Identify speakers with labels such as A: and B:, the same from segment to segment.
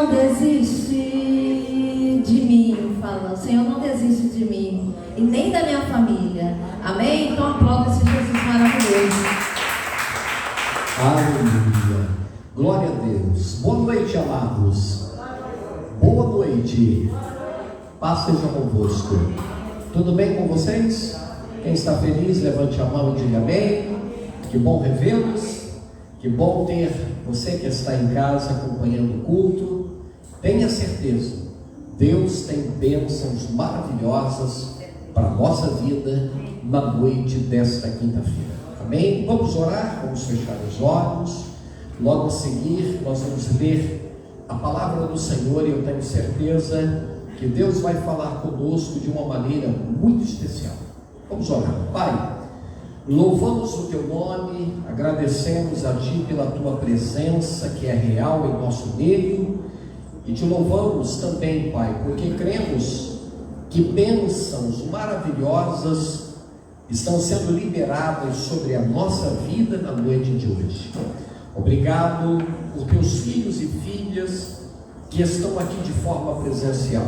A: não desiste de mim. Fala, o Senhor não desiste de mim e nem da minha família. Amém? Então aplauda esse Jesus maravilhoso.
B: Aleluia. Glória a Deus. Boa noite, amados. Boa noite. Paz seja convosco. Tudo bem com vocês? Quem está feliz, levante a mão e diga amém. Que bom revê-los. Que bom ter você que está em casa acompanhando o culto. Tenha certeza, Deus tem bênçãos maravilhosas para a nossa vida na noite desta quinta-feira. Amém? Vamos orar, vamos fechar os olhos. Logo a seguir, nós vamos ler a palavra do Senhor e eu tenho certeza que Deus vai falar conosco de uma maneira muito especial. Vamos orar. Pai, louvamos o Teu nome, agradecemos a Ti pela Tua presença que é real em nosso meio e Te louvamos também, Pai, porque cremos que bênçãos maravilhosas estão sendo liberadas sobre a nossa vida na noite de hoje. Obrigado por Teus filhos e filhas que estão aqui de forma presencial.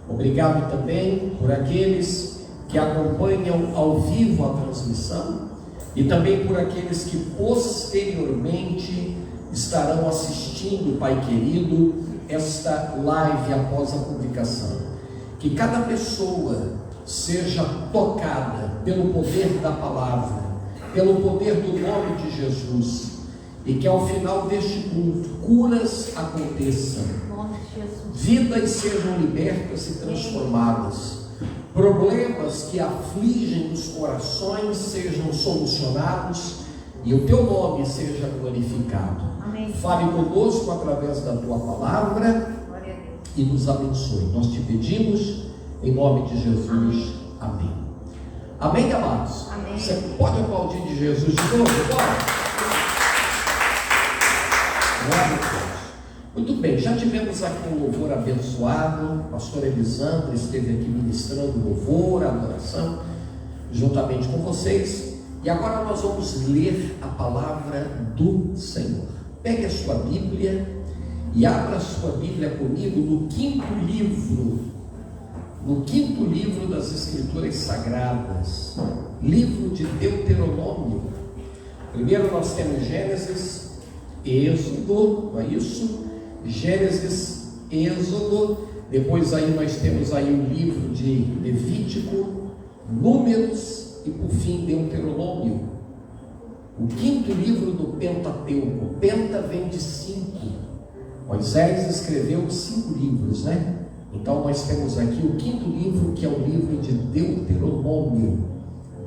B: Obrigado também por aqueles que acompanham ao vivo a transmissão e também por aqueles que posteriormente estarão assistindo, Pai querido, esta live após a publicação. Que cada pessoa seja tocada pelo poder da palavra, pelo poder do nome de Jesus, e que ao final deste culto curas aconteçam, vidas sejam libertas e transformadas, problemas que afligem os corações sejam solucionados e o Teu nome seja glorificado. Amém. Fale conosco através da Tua palavra e nos abençoe. Nós te pedimos em nome de Jesus. Amém. Amém, amados? Amém. Você pode aplaudir de Jesus de novo? Bora. Muito bem, já tivemos aqui um louvor abençoado. A pastora Elisandra esteve aqui ministrando louvor, adoração, juntamente com vocês. E agora nós vamos ler a palavra do Senhor. Pegue a sua Bíblia e abra a sua Bíblia comigo no quinto livro das Escrituras Sagradas, livro de Deuteronômio. Primeiro nós temos Gênesis, Êxodo, não é isso? Gênesis, Êxodo, depois aí nós temos aí o livro de Levítico, Números e por fim Deuteronômio. O quinto livro do Pentateuco. Penta vem de 5. Moisés escreveu 5 livros, né? Então nós temos aqui o quinto livro, que é o livro de Deuteronômio.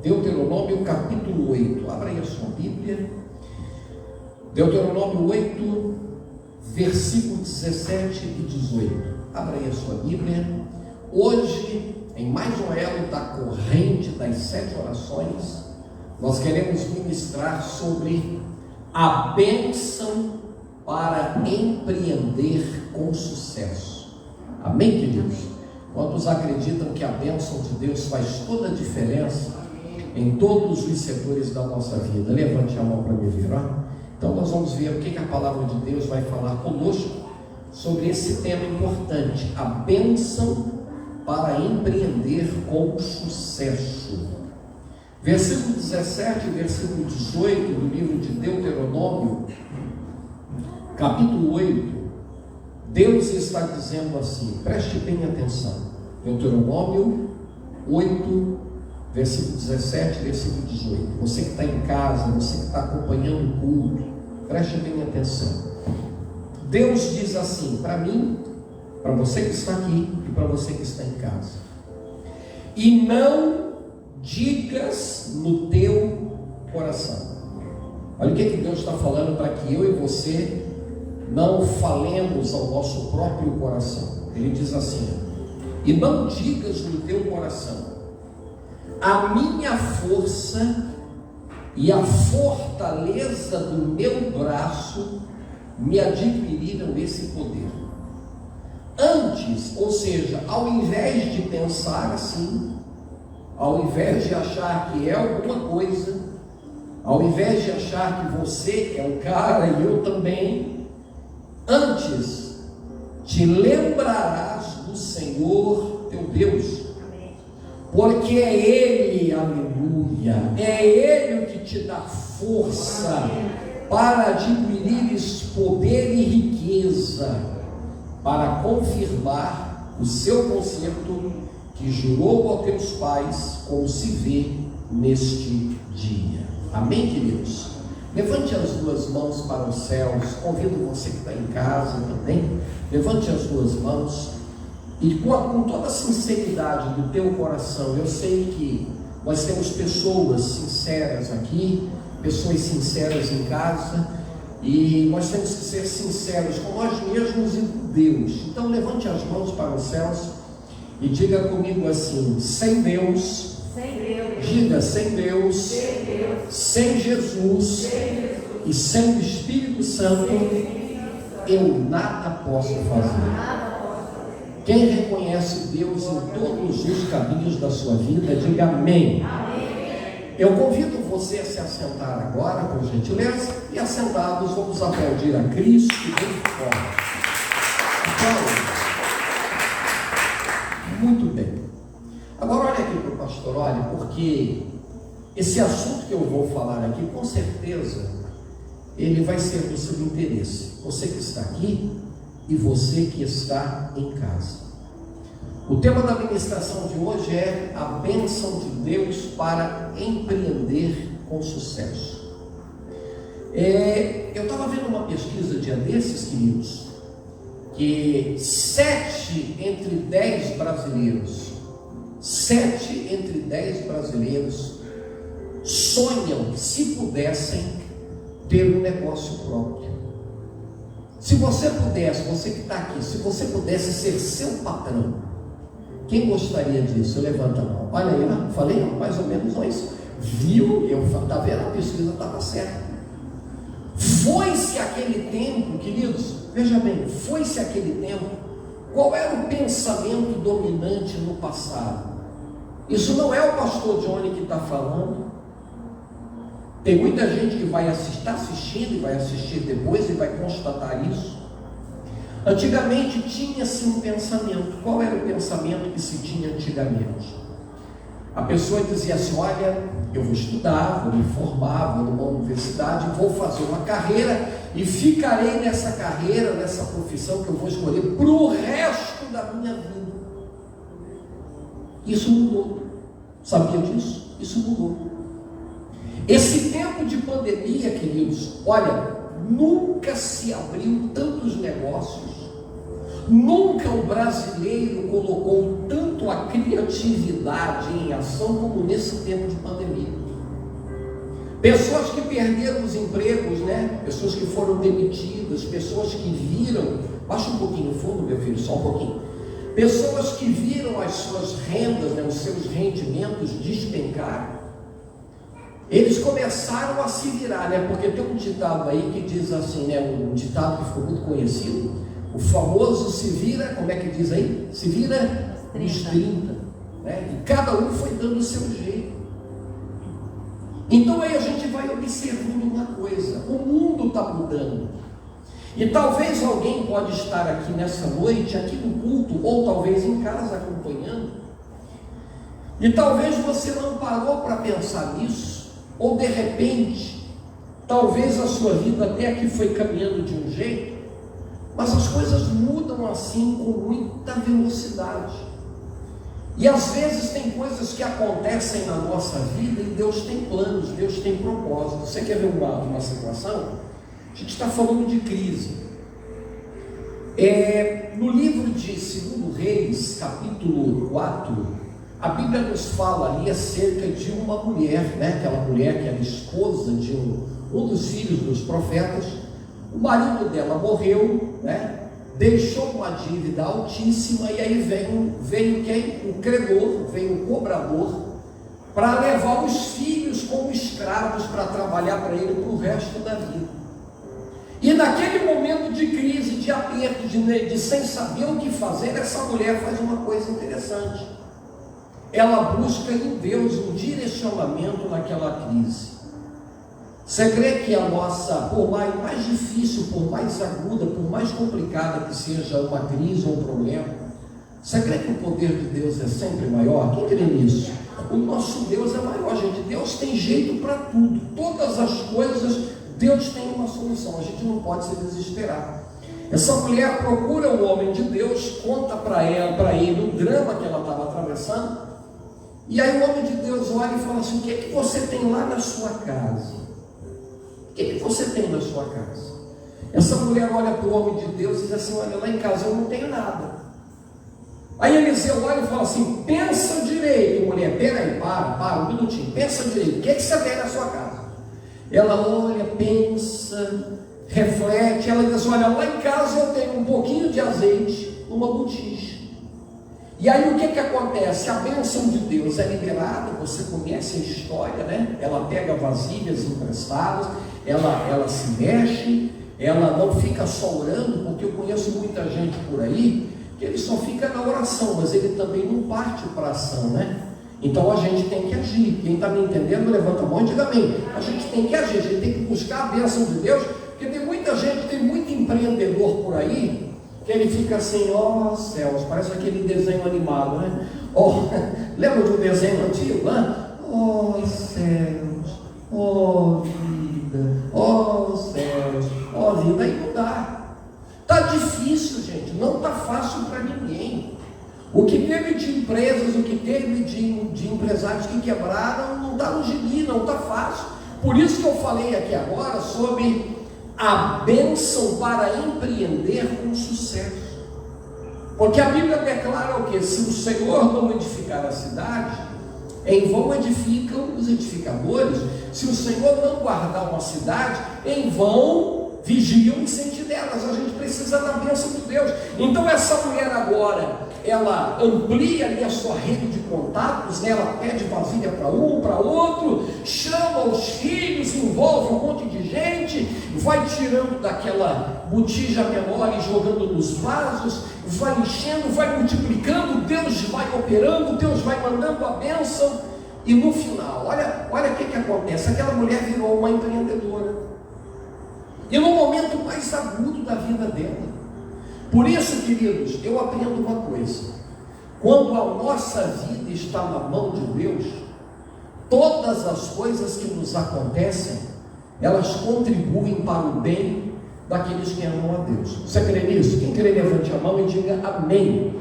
B: Deuteronômio capítulo 8. Abra aí a sua Bíblia. Deuteronômio 8, versículo 17 e 18. Abra aí a sua Bíblia. Hoje, em mais um elo da corrente das 7 orações, nós queremos ministrar sobre a bênção para empreender com sucesso. Amém, queridos? Quantos acreditam que a bênção de Deus faz toda a diferença em todos os setores da nossa vida? Levante a mão para me ver, ó. Então nós vamos ver o que a palavra de Deus vai falar conosco sobre esse tema importante, a bênção para empreender com sucesso. Versículo 17 e versículo 18 do livro de Deuteronômio, capítulo 8, Deus está dizendo assim, preste bem atenção. Deuteronômio 8, versículo 17, versículo 18. Você que está em casa, você que está acompanhando o culto, preste bem atenção. Deus diz assim para mim, para você que está aqui e para você que está em casa: e não digas no teu coração. Olha o que Deus está falando para que eu e você não falemos ao nosso próprio coração. Ele diz assim: e não digas no teu coração, a minha força e a fortaleza do meu braço me adquiriram esse poder. Antes, ou seja, ao invés de pensar assim, ao invés de achar que é alguma coisa, ao invés de achar que você é o cara e eu também, antes te lembrarás do Senhor teu Deus, porque é Ele, aleluia, é Ele o que te dá força para adquirires poder e riqueza, para confirmar o seu concerto que jurou aos teus pais, como se vê neste dia. Amém, queridos? Levante as duas mãos para os céus. Convido você que está em casa também, levante as duas mãos e com toda a sinceridade do teu coração. Eu sei que nós temos pessoas sinceras aqui, pessoas sinceras em casa, e nós temos que ser sinceros com nós mesmos e com Deus. Então levante as mãos para os céus e diga comigo assim: sem Deus, diga sem Deus, sem Jesus e sem o Espírito Santo, eu nada posso fazer. Quem reconhece Deus em todos os caminhos da sua vida, diga amém. Eu convido você a se assentar agora, por gentileza, e assentados vamos aplaudir a Cristo bem forte. Então, muito bem. Agora olha aqui para o pastor, olha, porque esse assunto que eu vou falar aqui, com certeza, ele vai ser do seu interesse. Você que está aqui e você que está em casa. O tema da ministração de hoje é a bênção de Deus para empreender com sucesso. Eu estava vendo uma pesquisa dia desses, queridos, que 7 entre 10 brasileiros sonham, se pudessem, ter um negócio próprio. Se você pudesse, você que está aqui, se você pudesse ser seu patrão, quem gostaria disso? Levanta a mão. Olha aí, eu falei mais ou menos isso. Viu? Está vendo? A pesquisa estava certa. Foi-se aquele tempo, queridos, veja bem, foi-se aquele tempo. Qual era o pensamento dominante no passado? Isso não é o pastor Johnny que está falando. Tem muita gente que vai está assistindo e vai assistir depois e vai constatar isso. Antigamente tinha-se um pensamento. Qual era o pensamento que se tinha antigamente? A pessoa dizia assim: olha, eu vou estudar, vou me formar, vou numa universidade, vou fazer uma carreira e ficarei nessa carreira, nessa profissão que eu vou escolher para o resto da minha vida. Isso mudou. Sabia disso? Isso mudou. Esse tempo de pandemia, queridos, olha, nunca se abriu tantos negócios, nunca o brasileiro colocou tanto a criatividade em ação como nesse tempo de pandemia. Pessoas que perderam os empregos, né? Pessoas que foram demitidas, pessoas que viram, baixa um pouquinho o fundo, meu filho, só um pouquinho. Pessoas que viram as suas rendas, né, os seus rendimentos despencar. Eles começaram a se virar, né? Porque tem um ditado aí que diz assim, né? Um ditado que ficou muito conhecido, o famoso se vira, como é que diz aí? Se vira nos 30, né? E cada um foi dando o seu jeito. Então aí a gente vai observando uma coisa: o mundo está mudando. E talvez alguém pode estar aqui nessa noite, aqui no culto, ou talvez em casa acompanhando, e talvez você não parou para pensar nisso. Ou de repente, talvez a sua vida até aqui foi caminhando de um jeito, mas as coisas mudam assim com muita velocidade. E às vezes tem coisas que acontecem na nossa vida e Deus tem planos, Deus tem propósitos. Você quer ver uma situação? A gente está falando de crise. No livro de 2 Reis, capítulo 4, a Bíblia nos fala ali acerca de uma mulher, né? Aquela mulher que era esposa de um dos filhos dos profetas. O marido dela morreu, né? Deixou uma dívida altíssima, e aí veio quem? O credor, veio o cobrador, para levar os filhos como escravos para trabalhar para ele para o resto da vida. E naquele momento de crise, de aperto, de sem saber o que fazer, essa mulher faz uma coisa interessante. Ela busca em Deus um direcionamento naquela crise. Você crê que a nossa, por mais difícil, por mais aguda, por mais complicada que seja uma crise ou um problema, você crê que o poder de Deus é sempre maior? Quem crê nisso? O nosso Deus é maior, gente. Deus tem jeito para tudo. Todas as coisas, Deus tem uma solução. A gente não pode se desesperar. Essa mulher procura o homem de Deus, conta para ele o drama que ela estava atravessando. E aí o homem de Deus olha e fala assim: o que é que você tem lá na sua casa? O que é que você tem na sua casa? Essa mulher olha para o homem de Deus e diz assim: olha, lá em casa eu não tenho nada. Aí Eliseu olha e fala assim: pensa direito, mulher. Peraí, para um minutinho, pensa direito, o que é que você tem na sua casa? Ela olha, pensa, reflete, ela diz: olha, lá em casa eu tenho um pouquinho de azeite numa botija. E aí o que acontece? A bênção de Deus é liberada. Você conhece a história, né? Ela pega vasilhas emprestadas, ela se mexe, ela não fica só orando, porque eu conheço muita gente por aí que ele só fica na oração, mas ele também não parte para a ação, né? Então a gente tem que agir. Quem está me entendendo, levanta a mão e diga amém. A gente tem que agir, a gente tem que buscar a bênção de Deus, porque tem muita gente, tem muito empreendedor por aí, que ele fica assim: ó céus, parece aquele desenho animado, né? Lembra de um desenho antigo, né? Ó céus, ó vida, ó céus, ó vida. Aí não dá. Está difícil, gente, não está fácil para ninguém. O que teve de empresas, o que teve de empresários que quebraram, não está no gibi, não está fácil. Por isso que eu falei aqui agora sobre a bênção para empreender com sucesso. Porque a Bíblia declara o que? Se o Senhor não edificar a cidade, em vão edificam os edificadores. Se o Senhor não guardar uma cidade, em vão vigiam e sentinelas. A gente precisa da bênção de Deus. Então essa mulher agora, ela amplia ali a sua rede de contatos, né? Ela pede vasilha para um, para outro, chama os filhos, envolve um monte de gente, vai tirando daquela botija menor e jogando nos vasos, vai enchendo, vai multiplicando, Deus vai operando, Deus vai mandando a bênção. E no final, olha o que acontece. Aquela mulher virou uma empreendedora. E no momento mais agudo da vida dela. Por isso, queridos, eu aprendo uma coisa: quando a nossa vida está na mão de Deus, todas as coisas que nos acontecem, elas contribuem para o bem daqueles que amam a Deus. Você crê nisso? Quem crê, levante a mão e diga amém.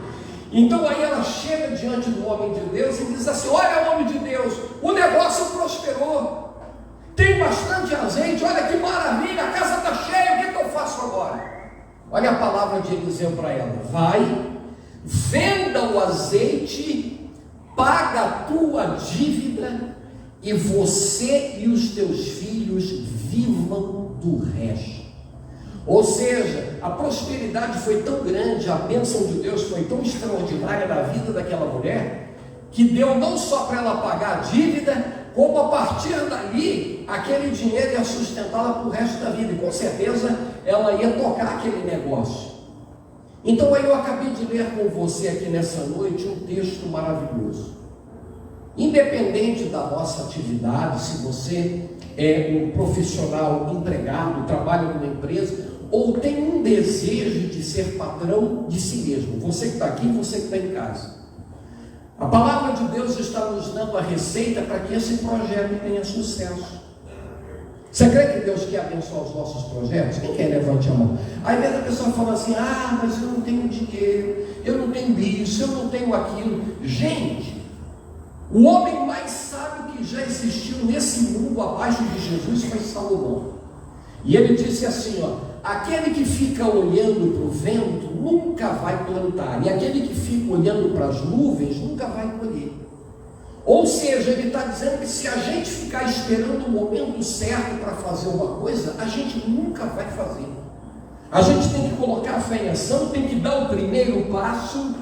B: Então aí ela chega diante do homem de Deus e diz assim: olha, homem de Deus, o negócio prosperou, tem bastante azeite, olha que maravilha, a casa está cheia, o que eu faço agora? Olha a palavra de Eliseu para ela: vai, venda o azeite, paga a tua dívida, e você e os teus filhos vivam do resto. Ou seja, a prosperidade foi tão grande, a bênção de Deus foi tão extraordinária na vida daquela mulher, que deu não só para ela pagar a dívida, como a partir dali, aquele dinheiro ia sustentá-la para o resto da vida, e com certeza ela ia tocar aquele negócio. Então aí eu acabei de ler com você aqui nessa noite um texto maravilhoso. Independente da nossa atividade, se você é um profissional empregado, trabalha numa empresa, ou tem um desejo de ser patrão de si mesmo, você que está aqui, você que está em casa, a palavra de Deus está nos dando a receita para que esse projeto tenha sucesso. Você crê que Deus quer abençoar os nossos projetos? Quem quer, levante a mão. Aí mesmo a pessoa fala assim: ah, mas eu não tenho dinheiro, eu não tenho isso, eu não tenho aquilo. Gente, o homem mais sábio que já existiu nesse mundo abaixo de Jesus foi Salomão. E ele disse assim, ó: aquele que fica olhando para o vento nunca vai plantar, e aquele que fica olhando para as nuvens nunca vai colher. Ou seja, ele está dizendo que se a gente ficar esperando o momento certo para fazer uma coisa, a gente nunca vai fazer. A gente tem que colocar a fé em ação, tem que dar o primeiro passo,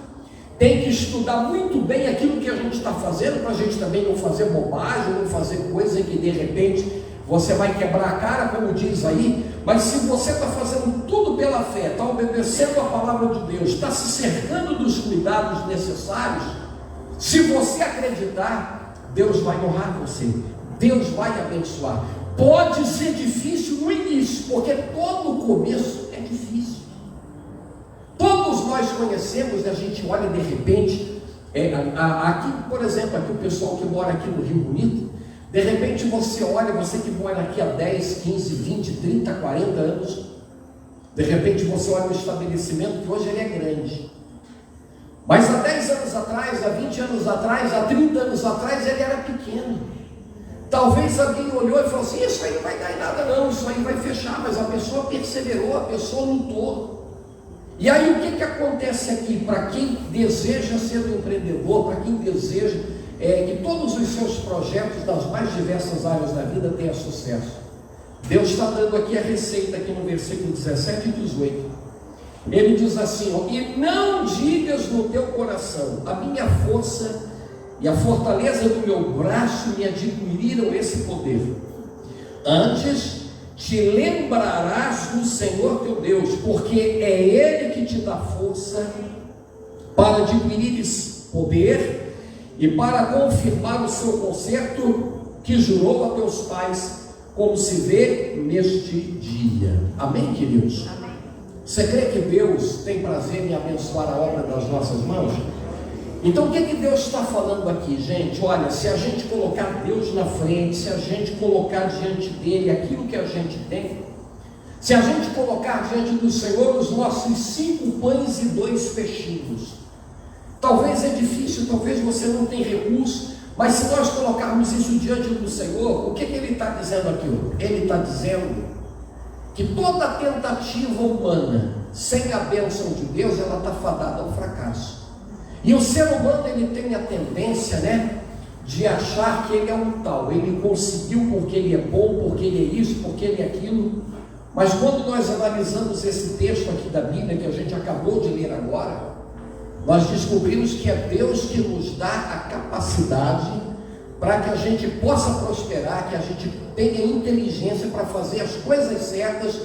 B: tem que estudar muito bem aquilo que a gente está fazendo, para a gente também não fazer bobagem, não fazer coisa que de repente você vai quebrar a cara, como diz aí. Mas se você está fazendo tudo pela fé, está obedecendo a palavra de Deus, está se cercando dos cuidados necessários, se você acreditar, Deus vai honrar você, Deus vai abençoar. Pode ser difícil no início, porque todo começo é difícil. Todos nós conhecemos, a gente olha de repente, aqui, por exemplo, aqui o pessoal que mora aqui no Rio Bonito, de repente você olha, você que mora aqui há 10, 15, 20, 30, 40 anos, de repente você olha o estabelecimento que hoje ele é grande. Mas há 10 anos atrás, há 20 anos atrás, há 30 anos atrás, ele era pequeno. Talvez alguém olhou e falou assim: isso aí não vai dar em nada não, isso aí vai fechar. Mas a pessoa perseverou, a pessoa lutou. E aí o que acontece aqui? Para quem deseja ser um empreendedor, para quem deseja que todos os seus projetos das mais diversas áreas da vida tenham sucesso, Deus está dando aqui a receita, aqui no versículo 17 e 18. Ele diz assim: ó, e não digas no teu coração, a minha força e a fortaleza do meu braço me adquiriram esse poder. Antes te lembrarás do Senhor teu Deus, porque é Ele que te dá força para adquirires poder e para confirmar o seu concerto que jurou a teus pais, como se vê neste dia. Amém, queridos?
C: Amém.
B: Você crê que Deus tem prazer em abençoar a obra das nossas mãos? Então o que Deus está falando aqui, gente? Olha, se a gente colocar Deus na frente, se a gente colocar diante dele aquilo que a gente tem, se a gente colocar diante do Senhor os nossos 5 pães e 2 peixinhos, talvez é difícil, talvez você não tenha recurso, mas se nós colocarmos isso diante do Senhor, o que Ele está dizendo aqui? Ele está dizendo que toda tentativa humana sem a bênção de Deus, ela está fadada ao fracasso. E o ser humano, ele tem a tendência, de achar que ele é um tal, ele conseguiu porque ele é bom, porque ele é isso, porque ele é aquilo. Mas quando nós analisamos esse texto aqui da Bíblia, que a gente acabou de ler agora, nós descobrimos que é Deus que nos dá a capacidade para que a gente possa prosperar, que a gente tenha inteligência para fazer as coisas certas,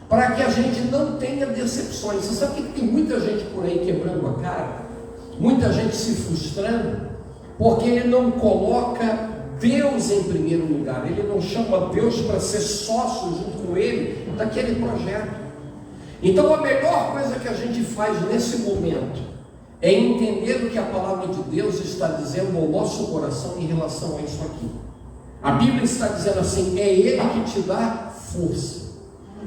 B: para que a gente não tenha decepções. Você sabe que tem muita gente por aí quebrando a cara? Muita gente se frustrando, porque ele não coloca Deus em primeiro lugar, ele não chama Deus para ser sócio junto com ele daquele projeto. Então a melhor coisa que a gente faz nesse momento é entender o que a palavra de Deus está dizendo ao nosso coração em relação a isso aqui. A Bíblia está dizendo assim: é Ele que te dá força,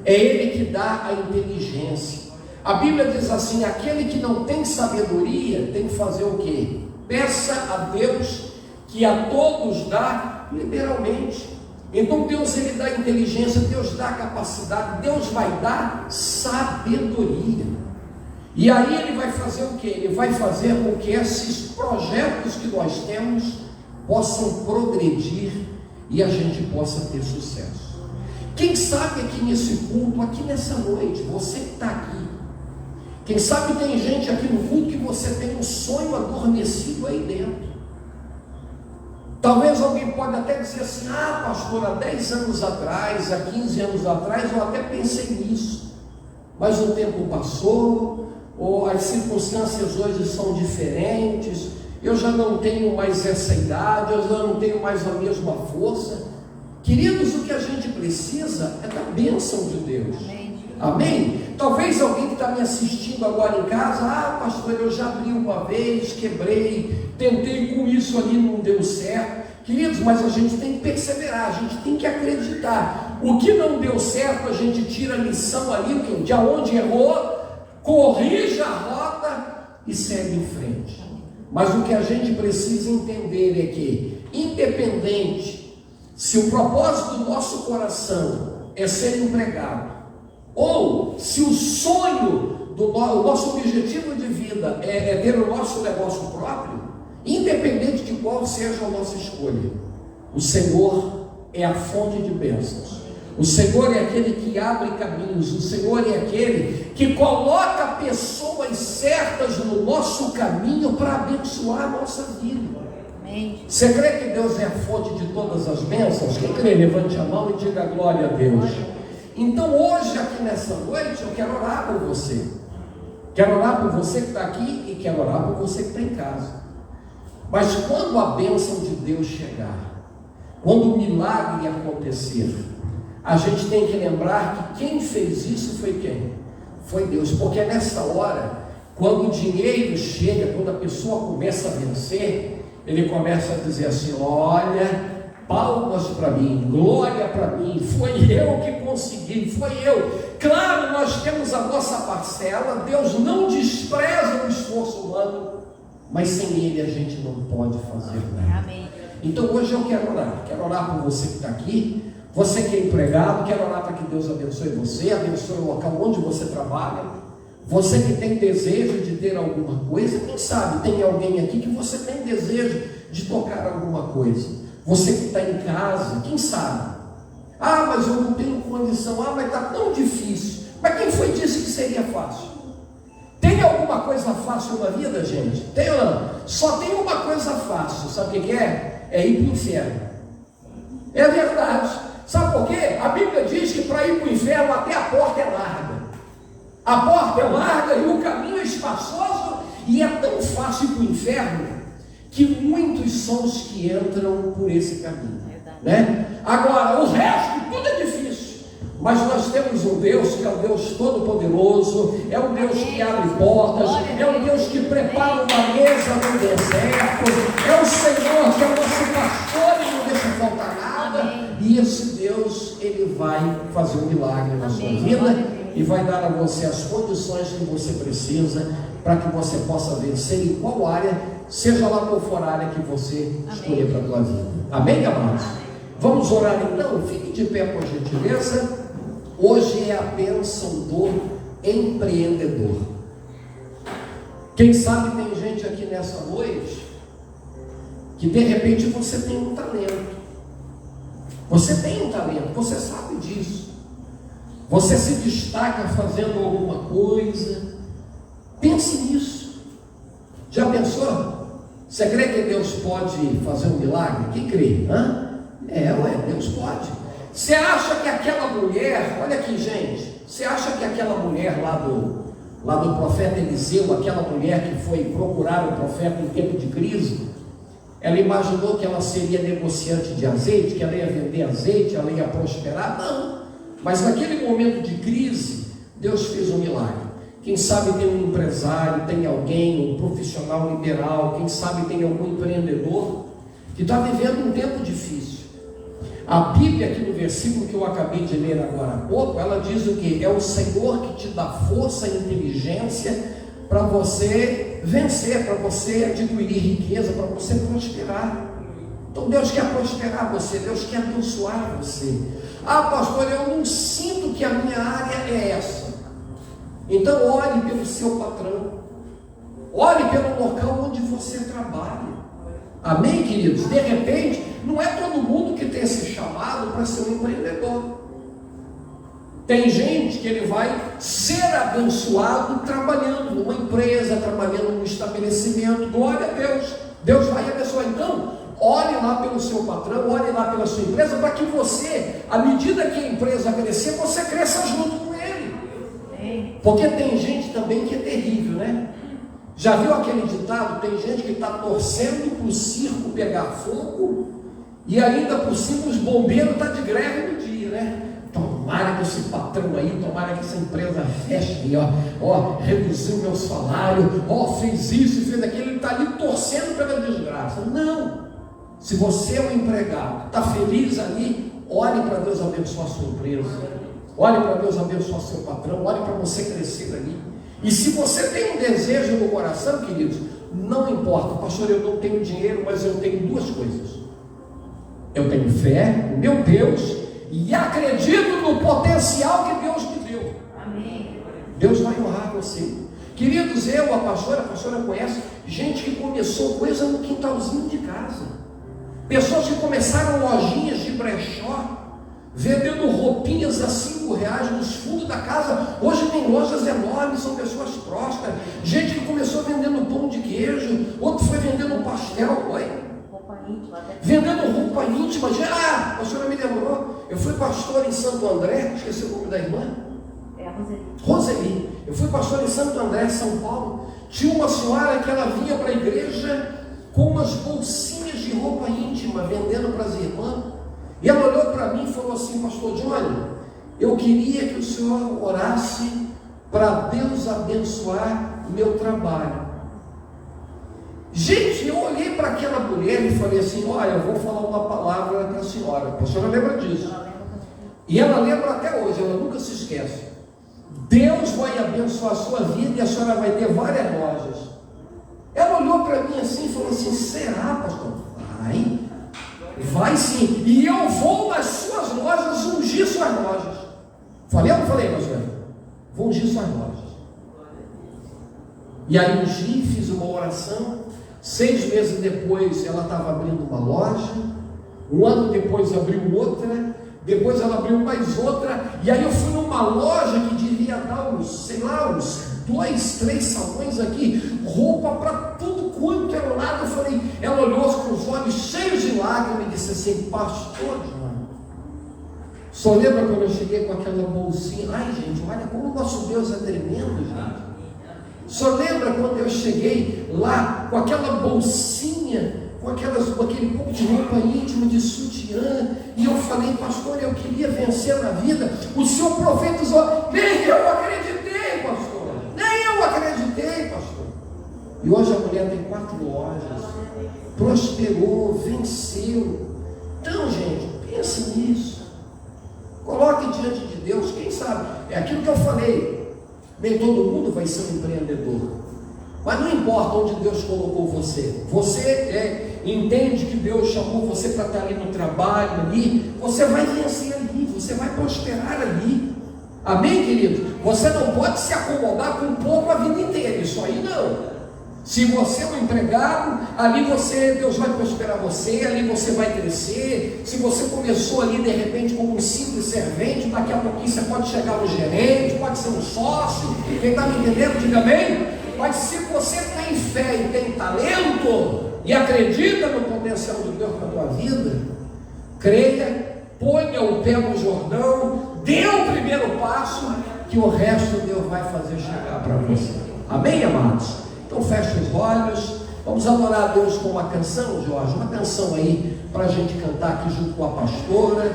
B: é Ele que dá a inteligência. A Bíblia diz assim: aquele que não tem sabedoria tem que fazer o quê? Peça a Deus, que a todos dá liberalmente. Então Deus, ele dá inteligência, Deus dá capacidade, Deus vai dar sabedoria. E aí ele vai fazer o quê? Ele vai fazer com que esses projetos que nós temos possam progredir e a gente possa ter sucesso. Quem sabe aqui nesse culto, aqui nessa noite, você que está aqui, quem sabe tem gente aqui no culto que você tem um sonho adormecido aí dentro. Talvez alguém pode até dizer assim: ah, pastor, há 10 anos atrás, há 15 anos atrás, eu até pensei nisso, mas o tempo passou, ou as circunstâncias hoje são diferentes, eu já não tenho mais essa idade, eu já não tenho mais a mesma força. Queridos, o que a gente precisa é da bênção de Deus. Amém? Talvez alguém que está me assistindo agora em casa: ah, pastor, eu já abri uma vez, quebrei, tentei com isso ali, não deu certo. Queridos, mas a gente tem que perseverar, a gente tem que acreditar. O que não deu certo, a gente tira a lição ali, de onde errou, corrige a rota e segue em frente. Mas o que a gente precisa entender é que, independente se o propósito do nosso coração é ser empregado, ou se o sonho, o nosso objetivo de vida é ter o nosso negócio próprio, independente de qual seja a nossa escolha, o Senhor é a fonte de bênçãos. O Senhor é aquele que abre caminhos, o Senhor é aquele que coloca pessoas certas no nosso caminho para abençoar a nossa vida.
C: Amém.
B: Você crê que Deus é a fonte de todas as bênçãos? Quem crê, levante a mão e diga glória a Deus. Então hoje, aqui nessa noite, eu quero orar por você. Quero orar por você que está aqui e quero orar por você que está em casa. Mas quando a bênção de Deus chegar, quando o milagre acontecer, acontecer, a gente tem que lembrar que quem fez isso foi quem? Foi Deus. Porque é nessa hora, quando o dinheiro chega, quando a pessoa começa a vencer, ele começa a dizer assim: olha, palmas para mim, glória para mim, foi eu que consegui, foi eu. Claro, nós temos a nossa parcela, Deus não despreza o esforço humano, mas sem Ele a gente não pode fazer nada.
C: Amém.
B: Então hoje eu quero orar por você que está aqui, você que é empregado, quero orar para que Deus abençoe você, abençoe o local onde você trabalha, você que tem desejo de ter alguma coisa, quem sabe tem alguém aqui que você tem desejo de tocar alguma coisa, você que está em casa, quem sabe, mas eu não tenho condição, mas está tão difícil, mas quem foi disse que seria fácil? Tem alguma coisa fácil na vida, gente? Tem ou não? Só tem uma coisa fácil, sabe o que é? É ir para o inferno. É verdade. Sabe por quê? A Bíblia diz que para ir para o inferno até a porta é larga. A porta é larga e o caminho é espaçoso, e é tão fácil ir para o inferno que muitos são os que entram por esse caminho, né? Agora, o resto tudo é difícil. Mas nós temos um Deus que é o Deus Todo-Poderoso, é um Deus que abre portas, é um Deus que prepara uma mesa no deserto, é o Senhor que é o nosso pastor e não deixa faltar nada. E esse Deus, Ele vai fazer um milagre na sua vida e vai dar a você as condições que você precisa para que você possa vencer em qual área, seja lá qual for a área que você escolher para a tua vida. Amém, amados? Vamos orar então? Fique de pé, por gentileza. Hoje é a bênção do empreendedor. Quem sabe tem gente aqui nessa noite que de repente você tem um talento. Você tem um talento, você sabe disso. Você se destaca fazendo alguma coisa. Pense nisso. Já pensou? Você crê que Deus pode fazer um milagre? Quem crê? Deus pode. Você acha que aquela mulher, olha aqui, gente, você acha que aquela mulher lá do profeta Eliseu, aquela mulher que foi procurar o profeta em tempo de crise, ela imaginou que ela seria negociante de azeite, que ela ia vender azeite, ela ia prosperar? Não. Mas naquele momento de crise, Deus fez um milagre. Quem sabe tem um empresário, tem alguém, um profissional liberal, quem sabe tem algum empreendedor que está vivendo um tempo difícil. A Bíblia, aqui no versículo que eu acabei de ler agora há pouco, ela diz o que? É o Senhor que te dá força e inteligência para você vencer, para você adquirir riqueza, para você prosperar. Então Deus quer prosperar você, Deus quer abençoar você. Pastor, eu não sinto que a minha área é essa. Então ore pelo seu patrão, ore pelo local onde você trabalha. Amém, queridos? De repente, não é todo mundo que tem esse chamado para ser um empreendedor. Tem gente que ele vai ser abençoado trabalhando numa empresa, trabalhando num estabelecimento. Glória a Deus. Deus vai abençoar. Então, ore lá pelo seu patrão, ore lá pela sua empresa, para que você, à medida que a empresa crescer, você cresça junto com ele. Porque tem gente também que é terrível, né? Já viu aquele ditado? Tem gente que está torcendo para o circo pegar fogo e ainda por cima os bombeiros estão de greve no dia, né? Tomara que esse patrão aí, tomara que essa empresa feche, reduziu meu salário, fez isso e fez aquilo, ele está ali torcendo pela desgraça. Não! Se você é um empregado, está feliz ali, ore para Deus abençoar a sua empresa, ore para Deus abençoar seu patrão, ore para você crescer ali. E se você tem um desejo no coração, queridos, não importa, pastor, eu não tenho dinheiro, mas eu tenho duas coisas. Eu tenho fé no meu Deus e acredito no potencial que Deus me deu. Amém. Deus vai honrar você. Queridos, a pastora conhece gente que começou coisa no quintalzinho de casa. Pessoas que começaram lojinhas de brechó, vendendo roupinhas a R$5 nos fundos da casa. Hoje tem lojas enormes, são pessoas prósperas. Gente que começou vendendo pão de queijo, outro foi vendendo pastel, roupa íntima, vendendo roupa íntima. A senhora me lembrou, eu fui pastor em Santo André, esqueci o nome da irmã. Roseli. Eu fui pastor em Santo André, São Paulo. Tinha uma senhora que ela vinha para a igreja com umas bolsinhas de roupa íntima, vendendo para as irmãs. E ela olhou para mim e falou assim: pastor Johnny, eu queria que o senhor orasse para Deus abençoar o meu trabalho. Gente, eu olhei para aquela mulher e falei assim: olha, eu vou falar uma palavra para a senhora. A senhora lembra disso? E ela lembra até hoje, ela nunca se esquece. Deus vai abençoar a sua vida e a senhora vai ter várias lojas. Ela olhou para mim assim e falou assim: será, pastor? Vai sim. E eu vou nas suas lojas ungir suas lojas. Falei ou não falei, pastor? Vou ungir suas lojas. E aí ungi, fiz uma oração. 6 meses depois ela estava abrindo uma loja. 1 ano depois abriu outra. Depois ela abriu mais outra. E aí eu fui numa loja que devia dar uns 2, 3 salões aqui, roupa para tudo quanto era lado. Eu falei, ela olhou com os olhos cheios de lágrimas e disse assim: pastor João, só lembra quando eu cheguei com aquela bolsinha? Ai gente, olha como o nosso Deus é tremendo, gente. Só lembra quando eu cheguei lá com aquela bolsinha, com aquele pouco de roupa íntima, de sutiã, e eu falei: pastor, eu queria vencer na vida. O senhor profetizou. Nem eu acreditei, pastor. Nem eu acreditei, pastor. E hoje a mulher tem 4 lojas, prosperou, venceu. Então, gente, pense nisso. Coloque diante de Deus. Quem sabe, é aquilo que eu falei. Nem todo mundo vai ser um empreendedor, mas não importa onde Deus colocou você. Você entende que Deus chamou você para estar ali no trabalho, ali, você vai vencer ali, você vai prosperar ali. Amém, querido? Você não pode se acomodar com pouco a vida inteira, isso aí não. Se você é um empregado, ali Deus vai prosperar você, ali você vai crescer. Se você começou ali de repente como um simples servente, daqui a pouquinho você pode chegar no gerente, pode ser um sócio. Quem está me entendendo, diga amém. Mas se você tem fé e tem talento e acredita no potencial de Deus para a tua vida, creia, ponha o pé no Jordão, dê o primeiro passo, que o resto Deus vai fazer chegar para você. Amém, amados? Então feche os olhos, vamos adorar a Deus com uma canção, Jorge, uma canção aí para a gente cantar aqui junto com a pastora.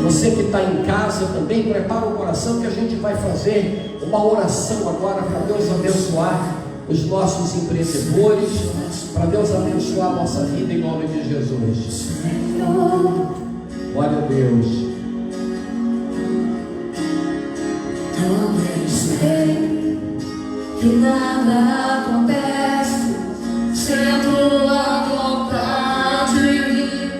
B: Você que está em casa também, prepara o coração que a gente vai fazer uma oração agora para Deus abençoar os nossos empreendedores, para Deus abençoar a nossa vida em nome de Jesus. Glória a Deus.
A: Que nada acontece sendo a vontade.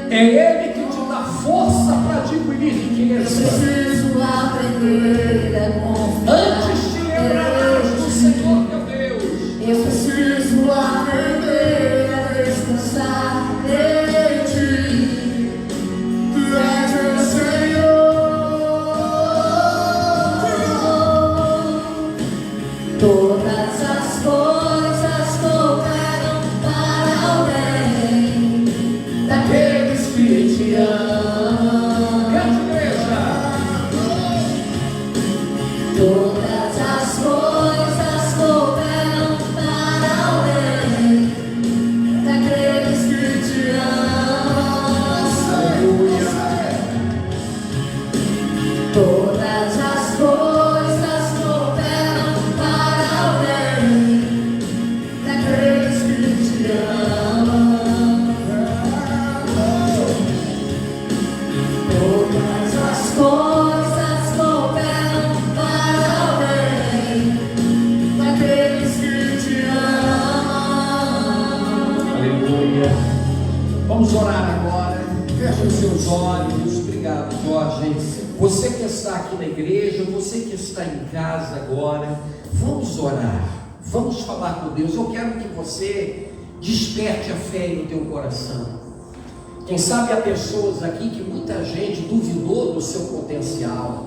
B: É Ele que te dá força para adquirir riqueza.
A: Eu preciso aprender a confiar.
B: Antes te lembrarás do Senhor teu Deus.
A: Eu preciso aprender a descansar em ti. Tu és o Senhor. Todas as coisas cooperam para o bem daqueles que te amam.
B: Grande igreja.
A: Todas as coisas cooperam para o bem daqueles que te amam. Todas as coisas cooperam para o bem daqueles que te amam. Todas as coisas cooperam para o bem daqueles que te amam.
B: Aleluia. Vamos orar agora. Feche os seus olhos. Obrigado, Jorge. Você que está aqui na igreja, você que está em casa agora, vamos orar. Vamos falar com Deus. Eu quero que você desperte a fé no teu coração. Quem sabe há pessoas aqui que muita gente duvidou do seu potencial.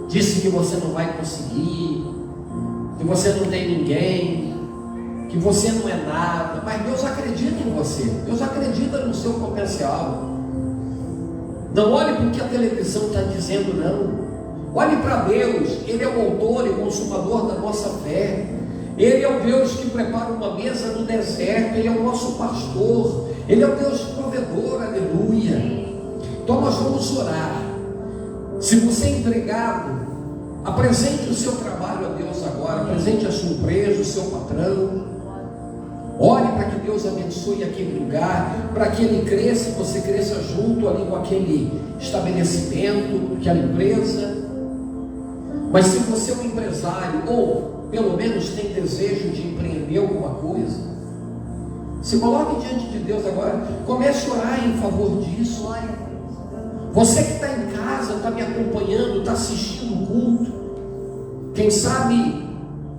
B: Disse que você não vai conseguir, que você não tem ninguém, que você não é nada, mas Deus acredita em você, Deus acredita no seu potencial. Não olhe para o que a televisão está dizendo, não. Olhe para Deus, Ele é o autor e consumador da nossa fé. Ele é o Deus que prepara uma mesa no deserto, Ele é o nosso pastor, Ele é o Deus provedor, aleluia. Então nós vamos orar. Se você é empregado, apresente o seu trabalho a Deus agora, apresente a sua empresa, o seu patrão. Ore para que Deus abençoe aquele lugar, para que ele cresça e você cresça junto ali com aquele estabelecimento, aquela empresa. Mas se você é um empresário, ou pelo menos tem desejo de empreender alguma coisa, se coloque diante de Deus agora, comece a orar em favor disso. Você que está em casa, está me acompanhando, está assistindo o culto, quem sabe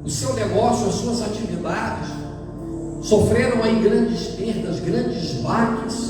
B: o seu negócio, as suas atividades sofreram aí grandes perdas, grandes baques.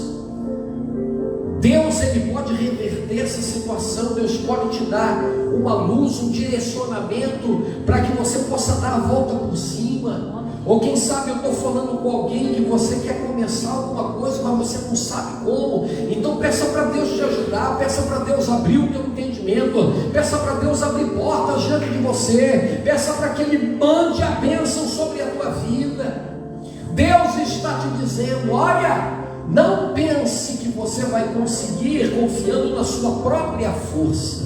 B: Deus, ele pode reverter essa situação. Deus pode te dar uma luz, um direcionamento para que você possa dar a volta por cima. Ou quem sabe eu estou falando com alguém que você quer começar alguma coisa, mas você não sabe como. Então peça para Deus te ajudar, peça para Deus abrir o teu entendimento, peça para Deus abrir portas diante de você, peça para que Ele mande a bênção sobre a tua vida. Deus está te dizendo: olha, não pense que você vai conseguir confiando na sua própria força,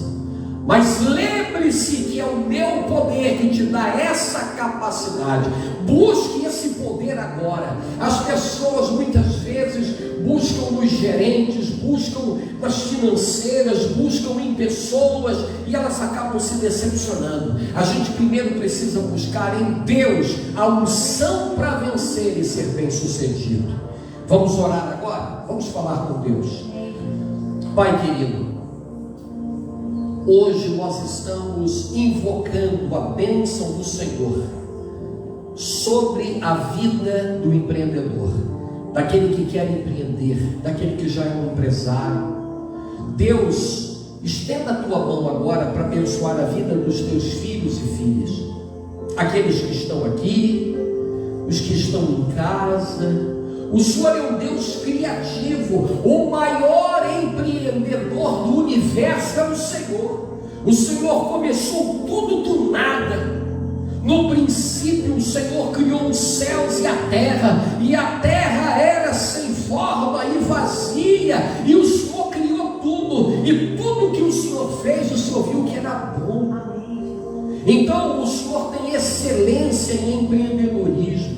B: mas lembre-se que é o meu poder que te dá essa capacidade. Busque esse poder agora. As pessoas muitas vezes buscam nos gerentes, buscam nas financeiras, buscam em pessoas e elas acabam se decepcionando. A gente primeiro precisa buscar em Deus a unção para vencer e ser bem sucedido. Vamos orar agora? Vamos falar com Deus. Pai querido, hoje nós estamos invocando a bênção do Senhor sobre a vida do empreendedor, daquele que quer empreender, daquele que já é um empresário. Deus, estenda a tua mão agora para abençoar a vida dos teus filhos e filhas, aqueles que estão aqui, os que estão em casa. O Senhor é um Deus criativo, o maior empreendedor do universo é o Senhor. O Senhor começou tudo do nada. No princípio o Senhor criou os céus e a terra era sem forma e vazia, e o Senhor criou tudo, e tudo que o Senhor fez, o Senhor viu que era bom. Então o Senhor tem excelência em empreendedorismo.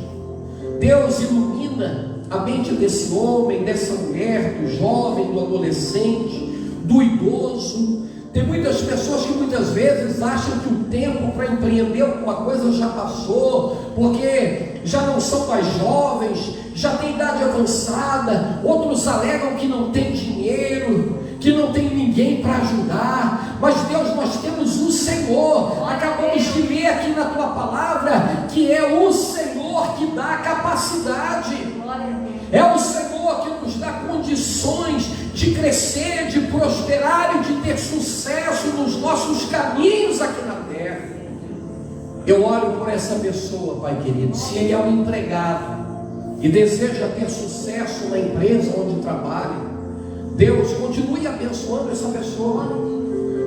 B: Deus ilumina a mente desse homem, dessa mulher, do jovem, do adolescente, do idoso. Tem muitas pessoas que muitas vezes acham que o tempo para empreender alguma coisa já passou, porque já não são mais jovens, já tem idade avançada. Outros alegam que não tem dinheiro, que não tem ninguém para ajudar. Mas Deus, nós temos o Senhor. Acabamos de ler aqui na tua palavra que é o Senhor que dá a capacidade. É o Senhor que nos dá condições de crescer, de prosperar e de ter sucesso nos nossos caminhos aqui na terra. Eu oro por essa pessoa, Pai querido. Se ele é um empregado e deseja ter sucesso na empresa onde trabalha, Deus, continue abençoando essa pessoa.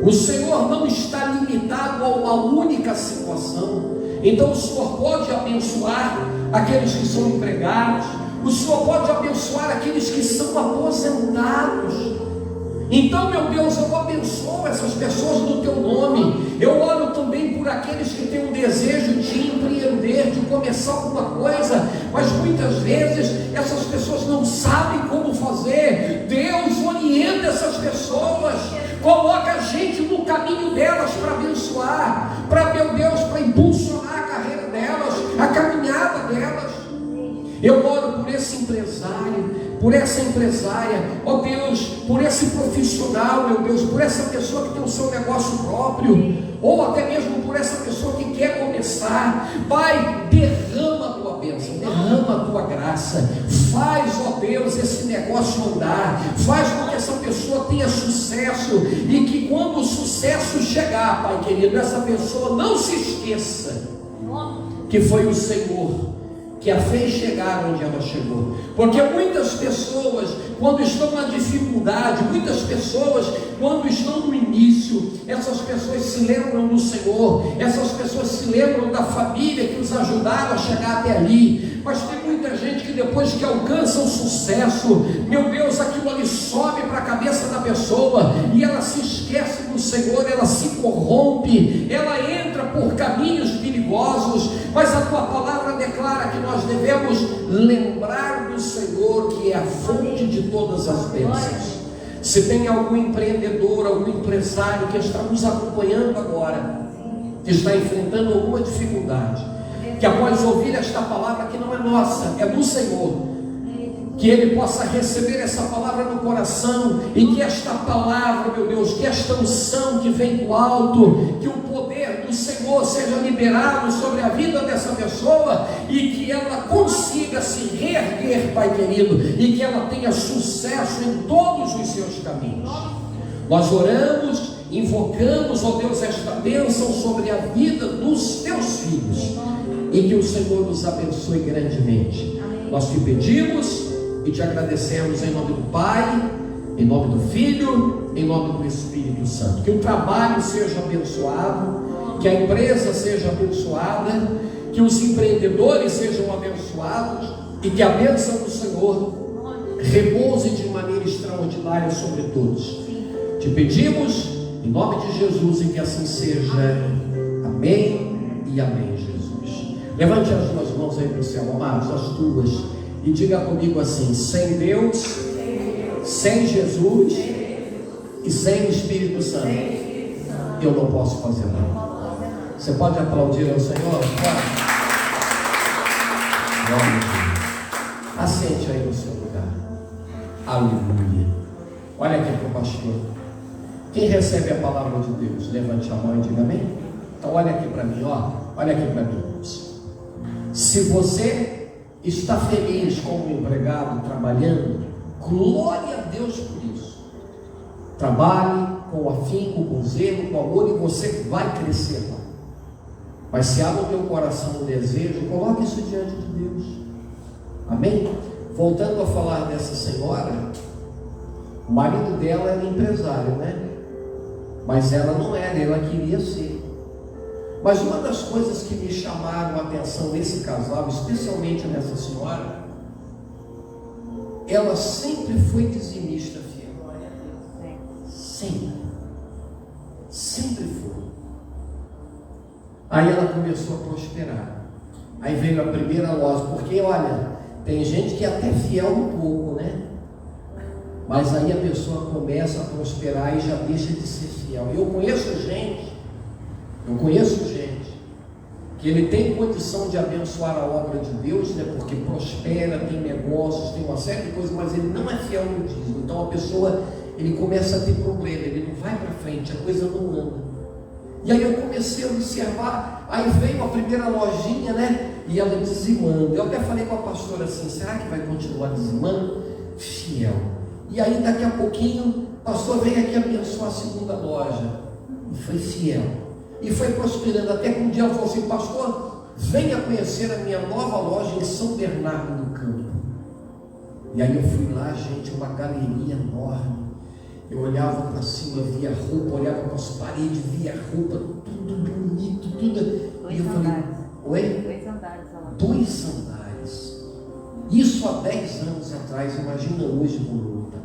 B: O Senhor não está limitado a uma única situação. Então o Senhor pode abençoar aqueles que são empregados, o Senhor pode abençoar aqueles que são aposentados. Então, meu Deus, eu abençoo essas pessoas no teu nome. Eu oro também por aqueles que têm um desejo de empreender, de começar alguma coisa, mas muitas vezes essas pessoas não sabem como fazer. Deus, orienta essas pessoas, coloca a gente no caminho delas para abençoar, para, meu Deus, para impulsionar a carreira delas, a caminhada delas. Eu oro por esse empresário, por essa empresária, ó Deus, por esse profissional, meu Deus, por essa pessoa que tem o seu negócio próprio, ou até mesmo por essa pessoa que quer começar. Pai, derrama a tua bênção, derrama a tua graça, faz, ó Deus, esse negócio andar, faz com que essa pessoa tenha sucesso, e que quando o sucesso chegar, Pai querido, essa pessoa não se esqueça que foi o Senhor que a fez chegar onde ela chegou. Porque muitas pessoas, quando estão na dificuldade, muitas pessoas, quando estão no início, essas pessoas se lembram do Senhor, essas pessoas se lembram da família que os ajudaram a chegar até ali. Mas tem muita gente que depois que alcança o sucesso, meu Deus, aquilo ali sobe para a cabeça da pessoa e ela se esquece do Senhor, ela se corrompe, ela entra por caminhos perigosos. Mas a tua palavra declara que nós devemos lembrar do Senhor, que é a fonte de todas as bênçãos. Se tem algum empreendedor, algum empresário que está nos acompanhando agora, que está enfrentando alguma dificuldade, que após ouvir esta palavra, que não é nossa, é do Senhor, que ele possa receber essa palavra no coração, e que esta palavra, meu Deus, que esta unção que vem do alto, que o poder do Senhor seja liberado sobre a vida dessa pessoa, e que ela consiga se reerguer, Pai querido, e que ela tenha sucesso em todos os seus caminhos. Nós oramos, invocamos, ó Deus, esta bênção sobre a vida dos teus filhos, e que o Senhor nos abençoe grandemente. Nós te pedimos e te agradecemos em nome do Pai, em nome do Filho, em nome do Espírito Santo. Que o trabalho seja abençoado, que a empresa seja abençoada, que os empreendedores sejam abençoados, e que a bênção do Senhor repouse de maneira extraordinária sobre todos. Te pedimos em nome de Jesus, e que assim seja. Amém e amém, Jesus. Levante as duas mãos aí para o céu, amados, as tuas, e diga comigo assim: sem Deus, sem Jesus e sem o Espírito Santo, eu não posso fazer nada. Você pode aplaudir ao Senhor? Assente aí no seu lugar. Aleluia. Olha aqui para o pastor. Quem recebe a palavra de Deus, levante a mão e diga amém. Então olha aqui para mim, ó. Olha aqui para mim. Se você está feliz como empregado trabalhando, glória a Deus por isso. Trabalhe com afinco, com zelo, com amor, e você vai crescer lá. Mas se há no teu coração um desejo, coloque isso diante de Deus. Amém? Voltando a falar dessa senhora, o marido dela era empresário, né? Mas ela não era, ela queria ser. Mas uma das coisas que me chamaram a atenção nesse casal, especialmente nessa senhora, ela sempre foi dizimista fiel. Sempre. Sempre foi. Aí ela começou a prosperar. Aí veio a primeira loja, porque olha, tem gente que é até fiel um pouco, né? Mas aí a pessoa começa a prosperar e já deixa de ser fiel. Eu conheço gente que ele tem condição de abençoar a obra de Deus, né? Porque prospera, tem negócios, tem uma série de coisas, mas ele não é fiel no dízimo. Então a pessoa, ele começa a ter problema, ele não vai para frente, a coisa não anda. E aí eu comecei a observar, aí veio a primeira lojinha, né? E ela dizimando. Eu até falei com a pastora assim: será que vai continuar dizimando? Fiel. E aí daqui a pouquinho, o pastor veio aqui abençoar a segunda loja. E foi fiel. E foi prosperando, até que um dia ela falou assim: pastor, venha conhecer a minha nova loja em São Bernardo do Campo. E aí eu fui lá, gente, uma galeria enorme. Eu olhava para cima, via roupa, olhava para as paredes, via roupa, tudo bonito, tudo. E eu falei: oi?
C: 2 andares.
B: 2 andares. Isso há 10 anos atrás, imagina hoje como luta.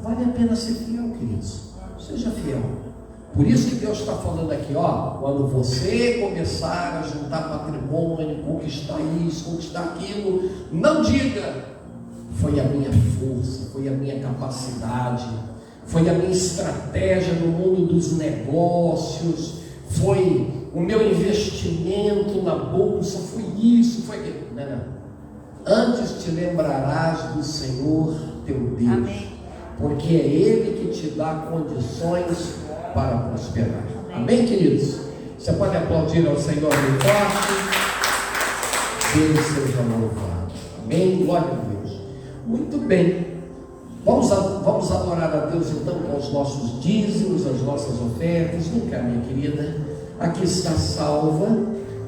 B: Vale a pena ser fiel, queridos. Seja fiel. Por isso que Deus está falando aqui, ó, quando você começar a juntar patrimônio, conquistar isso, conquistar aquilo, não diga: foi a minha força, foi a minha capacidade, foi a minha estratégia no mundo dos negócios, foi o meu investimento na bolsa, foi isso, foi aquilo. Não, não. Antes te lembrarás do Senhor teu Deus. Amém. Porque é Ele que te dá condições para prosperar. Amém, queridos? Você pode aplaudir ao Senhor bem forte. Deus seja louvado. Amém? Glória a Deus. Muito bem. Vamos adorar a Deus então com os nossos dízimos, as nossas ofertas. Vem cá, minha querida. Aqui está salva.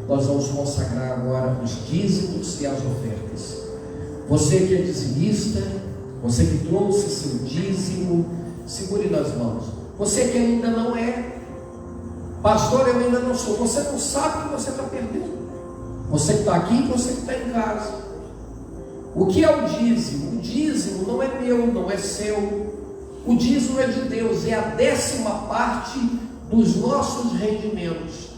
B: Nós vamos consagrar agora os dízimos e as ofertas. Você que é dizimista, você que trouxe seu dízimo, segure nas mãos. Você que ainda não é, pastor, eu ainda não sou. Você não sabe o que você está perdendo. Você que está aqui e você que está em casa. O que é o dízimo? O dízimo não é meu, não é seu. O dízimo é de Deus, é a 10ª parte dos nossos rendimentos.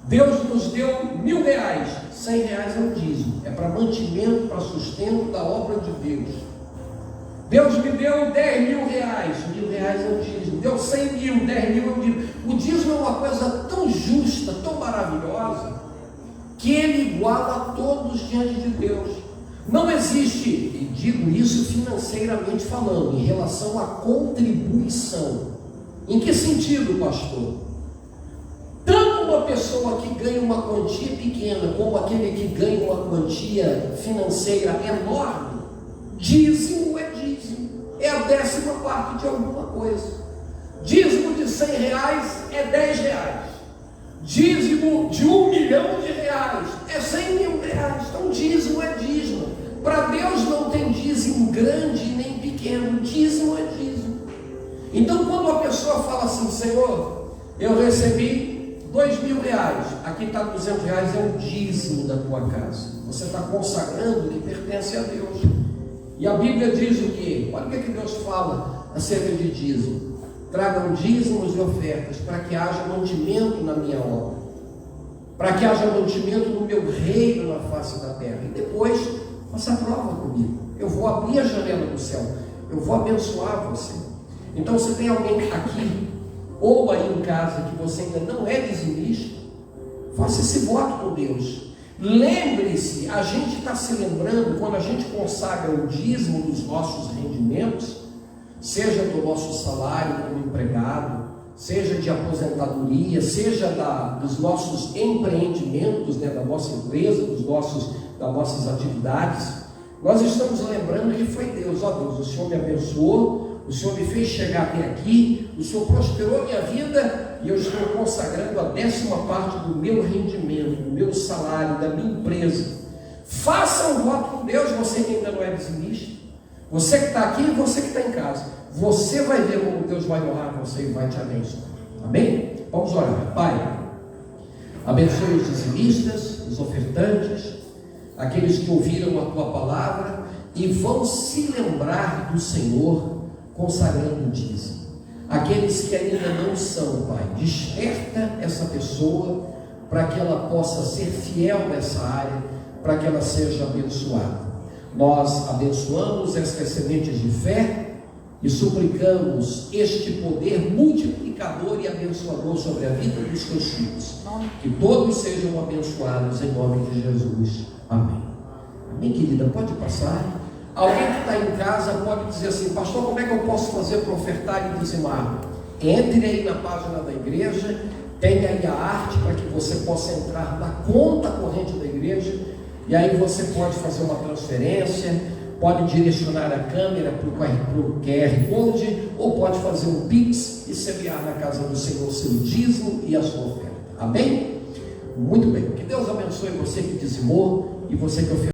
B: Deus nos deu R$1.000, R$100 é o dízimo, é para mantimento, para sustento da obra de Deus. Deus me deu R$10.000, R$1.000 é o dízimo. Deu 100 mil, 10 mil é o dízimo. O dízimo é uma coisa tão justa, tão maravilhosa, que ele iguala a todos diante de Deus. Não existe, e digo isso financeiramente falando, em relação à contribuição. Em que sentido, pastor? Tanto uma pessoa que ganha uma quantia pequena, como aquele que ganha uma quantia financeira enorme, dízimo é dízimo, é a 10ª parte de alguma coisa. Dízimo de R$100 é R$10. Dízimo de R$1 milhão é R$100.000. Então dízimo é dízimo. Para Deus não tem dízimo grande nem pequeno, dízimo é dízimo. Então quando a pessoa fala assim: Senhor, eu recebi R$2.000, aqui está R$200, é o dízimo da tua casa. Você está consagrando o que pertence a Deus. E a Bíblia diz o quê? Olha o que Deus fala acerca de dízimo: tragam dízimos e ofertas para que haja mantimento na minha obra, para que haja mantimento no meu reino na face da terra. E depois faça a prova comigo, eu vou abrir a janela do céu, eu vou abençoar você. Então, se tem alguém aqui ou aí em casa que você ainda não é dizimista, faça esse voto com Deus. Lembre-se, a gente está se lembrando, quando a gente consagra o dízimo dos nossos rendimentos, seja do nosso salário como empregado, seja de aposentadoria, seja dos nossos empreendimentos, da nossa empresa, das nossas atividades, nós estamos lembrando que foi Deus. Ó Deus, o Senhor me abençoou, o Senhor me fez chegar até aqui, o Senhor prosperou a minha vida, e eu estou consagrando a 10ª parte do meu rendimento, do meu salário, da minha empresa. Faça um voto com Deus, você que ainda não é dizimista, você que está aqui e você que está em casa. Você vai ver como Deus vai honrar você e vai te abençoar. Amém? Vamos orar. Pai, abençoe os dizimistas, os ofertantes, aqueles que ouviram a tua palavra e vão se lembrar do Senhor consagrando o dízimo. Aqueles que ainda não são, Pai, desperta essa pessoa para que ela possa ser fiel nessa área, para que ela seja abençoada. Nós abençoamos estas sementes de fé e suplicamos este poder multiplicador e abençoador sobre a vida dos teus filhos. Que todos sejam abençoados em nome de Jesus. Amém. Amém, querida? Pode passar. Alguém que está em casa pode dizer assim: pastor, como é que eu posso fazer para ofertar e dizimar? Entre aí na página da igreja, tem aí a arte para que você possa entrar na conta corrente da igreja, e aí você pode fazer uma transferência, pode direcionar a câmera para o QR Code, ou pode fazer um Pix e semear na casa do Senhor seu dízimo e a sua oferta. Amém? Muito bem. Que Deus abençoe você que dizimou e você que ofertou.